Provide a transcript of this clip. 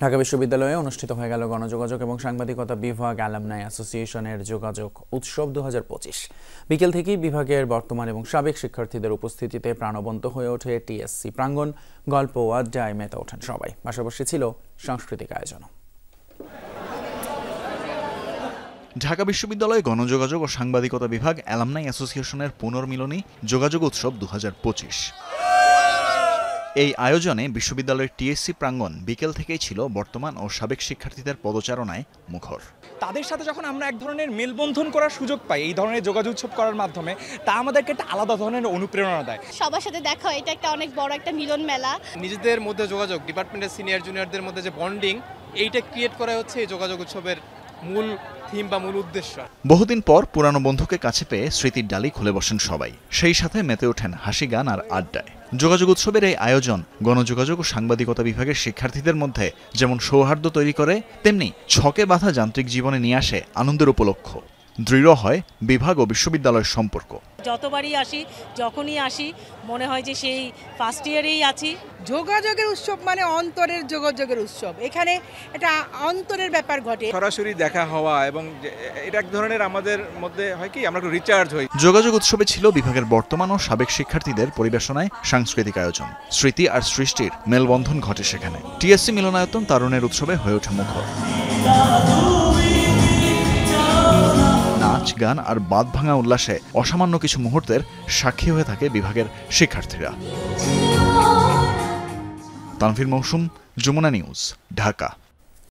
ঢাকা বিশ্ববিদ্যালয়ে অনুষ্ঠিত হয়ে গেল গণযোগাযোগ এবং সাংবাদিকতা বিভাগ অ্যালামনাই অ্যাসোসিয়েশনের যোগাযোগ উৎসব 2025। বিকেল থেকেই বিভাগের বর্তমান এবং সাবেক শিক্ষার্থীদের উপস্থিতিতে প্রাণবন্ত হয়ে ওঠে টিএসসি প্রাঙ্গণ। গল্প ও আড্ডায় মেতে ওঠেন সবাই। পাশাপাশি ছিল সাংস্কৃতিক আয়োজনও। ঢাকা বিশ্ববিদ্যালয়ে গণযোগাযোগ ও সাংবাদিকতা বিভাগ অ্যালামনাই অ্যাসোসিয়েশনের পুনর্মিলনী যোগাযোগ উৎসব 2025। এই আয়োজনে বিশ্ববিদ্যালয়ের টিএসসি প্রাঙ্গণ বিকেল থেকেই ছিল বর্তমান ও সাবেক শিক্ষার্থীদের পদচারণায় মুখর। তাদের সাথে যখন আমরা এক ধরনের মেলবন্ধন করার সুযোগ পাই এই ধরনের যোগাযোগ উৎসব করার মাধ্যমে, তা আমাদেরকে একটা আলাদা ধরনের অনুপ্রেরণা দেয়। সবার সাথে দেখা হয়, এটা একটা অনেক বড় একটা মিলন মেলা। নিজেদের মধ্যে যোগাযোগ, ডিপার্টমেন্টের সিনিয়র জুনিয়রদের মধ্যে যে বন্ডিং, এইটা ক্রিয়েট করা হচ্ছে এই যোগাযোগ উৎসবের মূল থিম বা মূল উদ্দেশ্য। বহুদিন পর পুরানো বন্ধুকে কাছে পেয়ে স্মৃতির ডালি খুলে বসেন সবাই। সেই সাথে মেতে ওঠেন হাসি গান আর আড্ডায়। যোগাযোগ উৎসবের এই আয়োজন গণযোগাযোগ ও সাংবাদিকতা বিভাগের শিক্ষার্থীদের মধ্যে যেমন সৌহার্দ্য তৈরি করে, তেমনি ছকে বাঁধা যান্ত্রিক জীবনে নিয়ে আসে আনন্দের উপলক্ষ। দৃঢ় হয় বিভাগ ও বিশ্ববিদ্যালয়ের সম্পর্ক। যতবারই আসি, যখনই আসি, মনে হয় যে সেই ফার্স্ট ইয়ারেই আছি। যোগাযোগের উৎসব মানে অন্তরের যোগাযোগের উৎসব। এখানে এটা অন্তরের ব্যাপার ঘটে। সরাসরি দেখা হওয়া এবং এটা এক ধরনের আমাদের মধ্যে হয় কি আমরা একটু রিচার্জ হই। যোগাযোগ উৎসবে ছিল বিভাগের বর্তমান ও সাবেক শিক্ষার্থীদের পরিবেশনায় সাংস্কৃতিক আয়োজন। স্মৃতি আর সৃষ্টির মেলবন্ধন ঘটে সেখানে। টিএসসি মিলনায়তন তারুণের উৎসবে হয়ে ওঠে মুখর। নাচ, গান আর বাঁধ ভাঙা উল্লাসে অসামান্য কিছু মুহূর্তের সাক্ষী হয়ে থাকে বিভাগের শিক্ষার্থীরা। তানভীর মৌসুম, যমুনা নিউজ, ঢাকা।